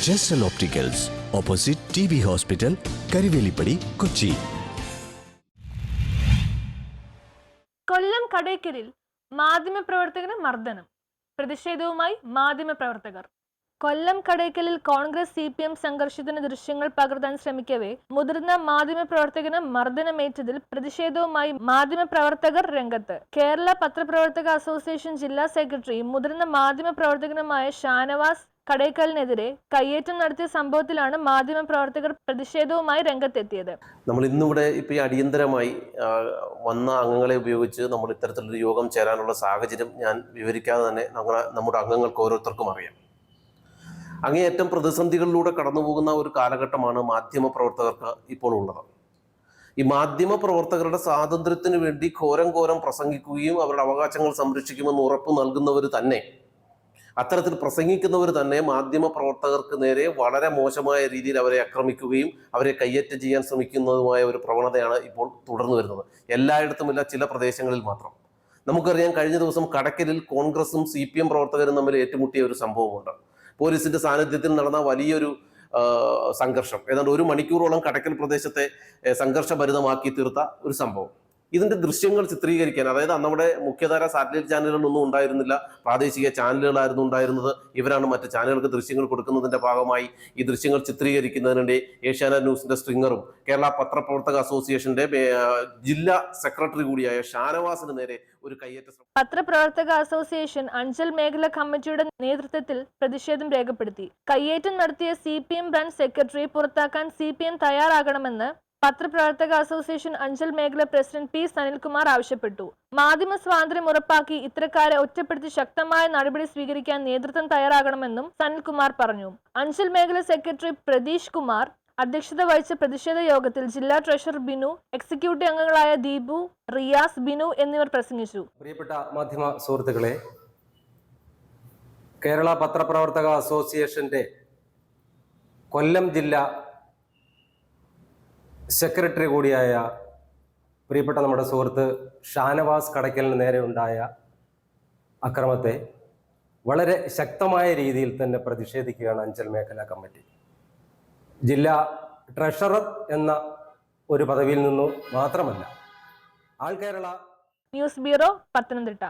ജെസ്റ്റൽ opticals, opposite TB hospital, Karuvelippady, Kochi. Kollam കടയ്ക്കലിൽ മാധ്യമപ്രവർത്തകന് മർദ്ദനം. പ്രതിഷേധവുമായി മാധ്യമപ്രവർത്തകർ. കൊല്ലം കടയ്ക്കലിൽ കോൺഗ്രസ് CPM സംഘർഷത്തിന് ദൃശ്യങ്ങൾ പകർത്താൻ ശ്രമിക്കവേ മുതിർന്ന മാധ്യമപ്രവർത്തകന് മർദ്ദനമേറ്റതിൽ പ്രതിഷേധവുമായി മാധ്യമപ്രവർത്തകർ രംഗത്ത്. കേരള പത്രപ്രവർത്തക അസോസിയേഷൻ ജില്ലാ സെക്രട്ടറി മുതിർന്ന മാധ്യമപ്രവർത്തകനുമായ ഷാനവാസ് കടയ്ക്കലിനെതിരെ കയ്യേറ്റം നടത്തിയ സംഭവത്തിലാണ് മാധ്യമപ്രവർത്തകർ പ്രതിഷേധവുമായി രംഗത്തെത്തിയത്. നമ്മൾ ഇന്നിവിടെ ഇപ്പോൾ ഈ അടിയന്തരമായി വന്ന അംഗങ്ങളെ ഉപയോഗിച്ച് നമ്മൾ ഇത്തരത്തിലൊരു യോഗം ചേരാനുള്ള സാഹചര്യം ഞാൻ വിവരിക്കാതെ തന്നെ നമ്മുടെ അംഗങ്ങൾക്ക് ഓരോരുത്തർക്കും അറിയാം. അങ്ങേയറ്റം പ്രതിസന്ധികളിലൂടെ കടന്നു പോകുന്ന ഒരു കാലഘട്ടമാണ് മാധ്യമപ്രവർത്തകർക്ക് ഇപ്പോൾ ഉള്ളത്. ഈ മാധ്യമപ്രവർത്തകരുടെ സ്വാതന്ത്ര്യത്തിന് വേണ്ടി ഘോരം പ്രസംഗിക്കുകയും അവരുടെ അവകാശങ്ങൾ സംരക്ഷിക്കുമെന്ന് ഉറപ്പ് നൽകുന്നവർ തന്നെ, അത്തരത്തിൽ പ്രസംഗിക്കുന്നവർ തന്നെ മാധ്യമപ്രവർത്തകർക്ക് നേരെ വളരെ മോശമായ രീതിയിൽ അവരെ ആക്രമിക്കുകയും അവരെ കയ്യേറ്റം ചെയ്യാൻ ശ്രമിക്കുന്നതുമായ ഒരു പ്രവണതയാണ് ഇപ്പോൾ തുടർന്നു വരുന്നത്. എല്ലായിടത്തുമില്ല, ചില പ്രദേശങ്ങളിൽ മാത്രം. നമുക്കറിയാം, കഴിഞ്ഞ ദിവസം കടയ്ക്കലിൽ കോൺഗ്രസും CPM പ്രവർത്തകരും തമ്മിൽ ഏറ്റുമുട്ടിയ ഒരു സംഭവമുണ്ട്. പോലീസിന്റെ സാന്നിധ്യത്തിൽ നടന്ന വലിയൊരു സംഘർഷം, ഏതാണ്ട് 1 മണിക്കൂറോളം കടയ്ക്കൽ പ്രദേശത്തെ സംഘർഷഭരിതമാക്കി തീർത്ത ഒരു സംഭവം. ഇതിന്റെ ദൃശ്യങ്ങൾ ചിത്രീകരിക്കാൻ, അതായത് നമ്മുടെ മുഖ്യധാര സാറ്റലൈറ്റ് ചാനലുകളൊന്നും ഉണ്ടായിരുന്നില്ല, പ്രാദേശിക ചാനലുകളായിരുന്നു ഉണ്ടായിരുന്നത്. ഇവരാണ് മറ്റ് ചാനലുകൾക്ക് ദൃശ്യങ്ങൾ കൊടുക്കുന്നതിന്റെ ഭാഗമായി ഈ ദൃശ്യങ്ങൾ ചിത്രീകരിക്കുന്നതിനിടെ ഏഷ്യാനെറ്റ് ന്യൂസിന്റെ സ്ട്രിങ്ങറും കേരള പത്രപ്രവർത്തക അസോസിയേഷന്റെ ജില്ലാ സെക്രട്ടറി കൂടിയായ ഷാനവാസിന് നേരെ ഒരു കയ്യേറ്റ ശ്രമം. പത്രപ്രവർത്തക അസോസിയേഷൻ അഞ്ചൽ മേഖല കമ്മിറ്റിയുടെ നേതൃത്വത്തിൽ പ്രതിഷേധം രേഖപ്പെടുത്തി. കയ്യേറ്റം നടത്തിയ CPM ബ്രാഞ്ച് സെക്രട്ടറിയെ പുറത്താക്കാൻ CPM തയ്യാറാകണമെന്ന് പത്രപ്രവർത്തക അസോസിയേഷൻ അഞ്ചൽ മേഖല പ്രസിഡന്റ് P. സനിൽകുമാർ ആവശ്യപ്പെട്ടു. മാധ്യമ സ്വാതന്ത്ര്യം ഉറപ്പാക്കി ഇത്തരക്കാരെ ഒറ്റപ്പെടുത്തി ശക്തമായ നടപടി സ്വീകരിക്കാൻ നേതൃത്വം തയ്യാറാകണമെന്നും സനിൽകുമാർ പറഞ്ഞു. അഞ്ചൽ മേഖല സെക്രട്ടറി പ്രതീഷ് കുമാർ അധ്യക്ഷത വഹിച്ച പ്രതിഷേധ യോഗത്തിൽ ജില്ലാ ട്രഷറർ ബിനു, എക്സിക്യൂട്ടീവ് അംഗങ്ങളായ ദീപു, റിയാസ്, ബിനു എന്നിവർ പ്രസംഗിച്ചു. പ്രിയപ്പെട്ട മാധ്യമ സുഹൃത്തുക്കളെ, കേരള പത്രപ്രവർത്തക അസോസിയേഷന്റെ കൊല്ലം ജില്ലാ സെക്രട്ടറി കൂടിയായ പ്രിയപ്പെട്ട നമ്മുടെ സുഹൃത്ത് ഷാനവാസ് കടയ്ക്കലിന് നേരെ ഉണ്ടായ അക്രമത്തെ വളരെ ശക്തമായ രീതിയിൽ തന്നെ പ്രതിഷേധിക്കുകയാണ് അഞ്ചൽ മേഖലാ കമ്മിറ്റി. ജില്ലാ ട്രഷറർ എന്ന ഒരു പദവിയിൽ നിന്നു മാത്രമല്ല, ആൾ കേരള ന്യൂസ് ബ്യൂറോ, പത്തനംതിട്ട.